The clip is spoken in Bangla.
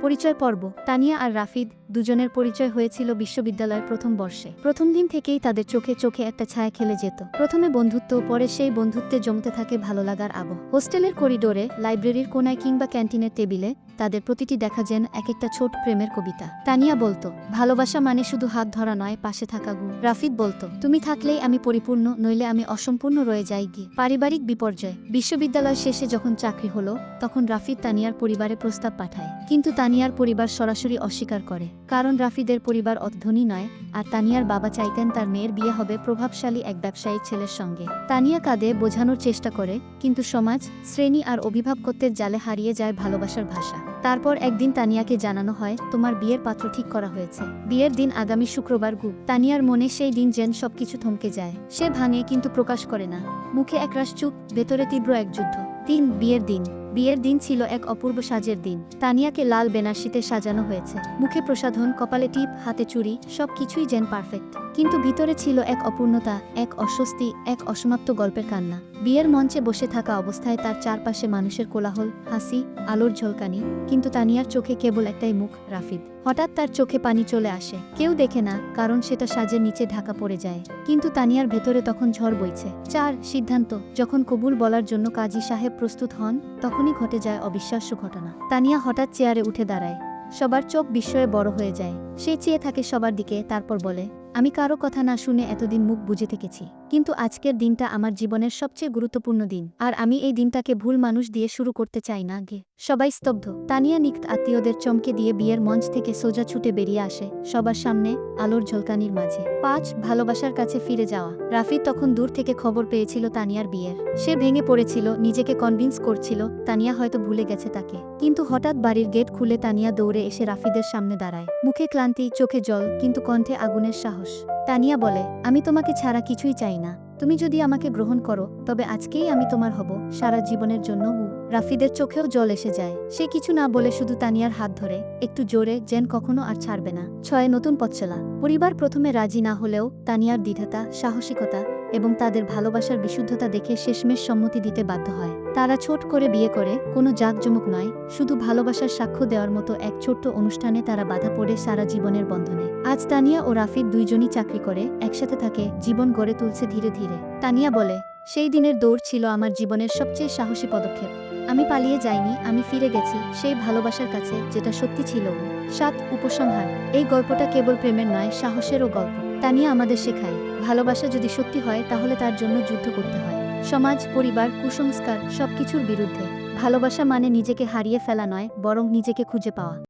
পরিচয় পর্ব। তানিয়া আর রাফিদ দুজনের পরিচয় হয়েছিল বিশ্ববিদ্যালয়ের প্রথম বর্ষে। প্রথম দিন থেকেই তাদের চোখে চোখে একটা ছায়া খেলে যেত। প্রথমে বন্ধুত্ব, পরে সেই বন্ধুত্বে জমতে থাকে ভালো লাগার আবহ। হোস্টেলের করিডোরে, লাইব্রেরির কোনায় কিংবা ক্যান্টিনের টেবিলে তাদের প্রতিটি দেখা যেন এক একটা ছোট প্রেমের কবিতা। তানিয়া বলতো, ভালোবাসা মানে শুধু হাত ধরা নয়, পাশে থাকা গুণ। রাফিদ বলতো, তুমি থাকলেই আমি পরিপূর্ণ, নইলে আমি অসম্পূর্ণ রয়ে যাই গিয়ে। পারিবারিক বিপর্যয়। বিশ্ববিদ্যালয় শেষে যখন চাকরি হলো, তখন রাফিদ তানিয়ার পরিবারে প্রস্তাব পাঠায়। কিন্তু তানিয়ার পরিবার সরাসরি অস্বীকার করে, কারণ রাফিদের পরিবার অত ধনী নয়, আর তানিয়ার বাবা চাইতেন তার মেয়ের বিয়ে হবে প্রভাবশালী এক ব্যবসায়ী ছেলের সঙ্গে। তানিয়া কাঁদে, বোঝানোর চেষ্টা করে, কিন্তু সমাজ, শ্রেণী আর অভিভাবকত্বের জালে হারিয়ে যায় ভালোবাসার ভাষা। তারপর একদিন তানিয়াকে জানানো হয়, তোমার বিয়ের পাত্র ঠিক করা হয়েছে। বিয়ের দিন আগামী শুক্রবার। তানিয়ার মনে সেই দিন যেন সবকিছু থমকে যায়। সে ভাঙে, কিন্তু প্রকাশ করে না। মুখে একরাশ চুপ, ভেতরে তীব্র এক যুদ্ধ। বিয়ের দিন। বিয়ের দিন ছিল এক অপূর্ব সাজের দিন। তানিয়াকে লাল বেনারসিতে সাজানো হয়েছে। মুখে প্রসাধন, কপালে টিপ, হাতে চুড়ি, সবকিছুই যেন পারফেক্ট। কিন্তু ভিতরে ছিল এক অপূর্ণতা, এক অস্বস্তি, এক অসমাপ্ত গল্পের কান্না। বিয়ের মঞ্চে বসে থাকা অবস্থায় তার চারপাশে মানুষের কোলাহল, হাসি, আলোর ঝলকানি, কিন্তু তানিয়ার চোখে কেবল একটাই মুখ, রাফিদ। হঠাৎ তার চোখে পানি চলে আসে। কেউ দেখে না, কারণ সেটা সাজের নিচে ঢাকা পড়ে যায়। কিন্তু তানিয়ার ভেতরে তখন ঝড় বইছে। সিদ্ধান্ত। যখন কবুল বলার জন্য কাজী সাহেব প্রস্তুত হন, তখনই ঘটে যায় অবিশ্বাস্য ঘটনা। তানিয়া হঠাৎ চেয়ারে উঠে দাঁড়ায়। সবার চোখ বিস্ময়ে বড় হয়ে যায়। সে চেয়ে থাকে সবার দিকে, তারপর বলে, আমি কারো কথা না শুনে এতদিন মুখ বুজে থেকেছি, কিন্তু আজকের দিনটা আমার জীবনের সবচেয়ে গুরুত্বপূর্ণ দিন, আর আমি এই দিনটাকে ভুল মানুষ দিয়ে শুরু করতে চাই না। সবাই স্তব্ধ। তানিয়া নিকট আত্মীয়দের চমকে দিয়ে বিয়ের মঞ্চ থেকে সোজা ছুটে বেরিয়ে আসে, সবার সামনে, আলোর ঝলকানির মাঝে। ভালোবাসার কাছে ফিরে যাওয়া। রাফিদ তখন দূর থেকে খবর পেয়েছিল তানিয়ার বিয়ের। সে ভেঙে পড়েছিল, নিজেকে কনভিন্স করছিল তানিয়া হয়তো ভুলে গেছে তাকে। কিন্তু হঠাৎ বাড়ির গেট খুলে তানিয়া দৌড়ে এসে রাফিদের সামনে দাঁড়ায়। মুখে ক্লান্তি, চোখে জল, কিন্তু কণ্ঠে আগুনের সাহস। তানিয়া বলে, আমি তোমাকে ছাড়া কিছুই চাই না। তুমি যদি আমাকে গ্রহণ করো, তবে আজকেই আমি তোমার হব, সারা জীবনের জন্য। রাফিদের চোখেও জল এসে যায়। সে কিছু না বলে শুধু তানিয়ার হাত ধরে, একটু জোরে, যেন কখনো আর ছাড়বে না। নতুন পথ চলা। পরিবার প্রথমে রাজি না হলেও তানিয়ার দৃঢ়তা, সাহসিকতা এবং তাদের ভালোবাসার বিশুদ্ধতা দেখে শেষমেশ সম্মতি দিতে বাধ্য হয়। তারা ছোট করে বিয়ে করে, কোনো জাঁকজমক নয়, শুধু ভালোবাসার সাক্ষ্য দেওয়ার মতো এক ছোট্ট অনুষ্ঠানে তারা বাধা পড়ে সারা জীবনের বন্ধনে। আজ তানিয়া ও রাফিদ দুইজনই চাকরি করে, একসাথে থাকে, জীবন গড়ে তুলছে ধীরে ধীরে। তানিয়া বলে, সেই দিনের দৌড় ছিল আমার জীবনের সবচেয়ে সাহসী পদক্ষেপ। আমি পালিয়ে যাইনি, আমি ফিরে গেছি সেই ভালোবাসার কাছে, যেটা সত্যি ছিল। উপসংহার। এই গল্পটা কেবল প্রেমের নয়, সাহসেরও গল্প। তানিয়া আমাদের শেখায়, ভালোবাসা যদি সত্যি হয়, তাহলে তার জন্য যুদ্ধ করতে হয়। সমাজ, পরিবার, কুসংস্কার, সবকিছুর বিরুদ্ধে। ভালোবাসা মানে নিজেকে হারিয়ে ফেলা নয়, বরং নিজেকে খুঁজে পাওয়া।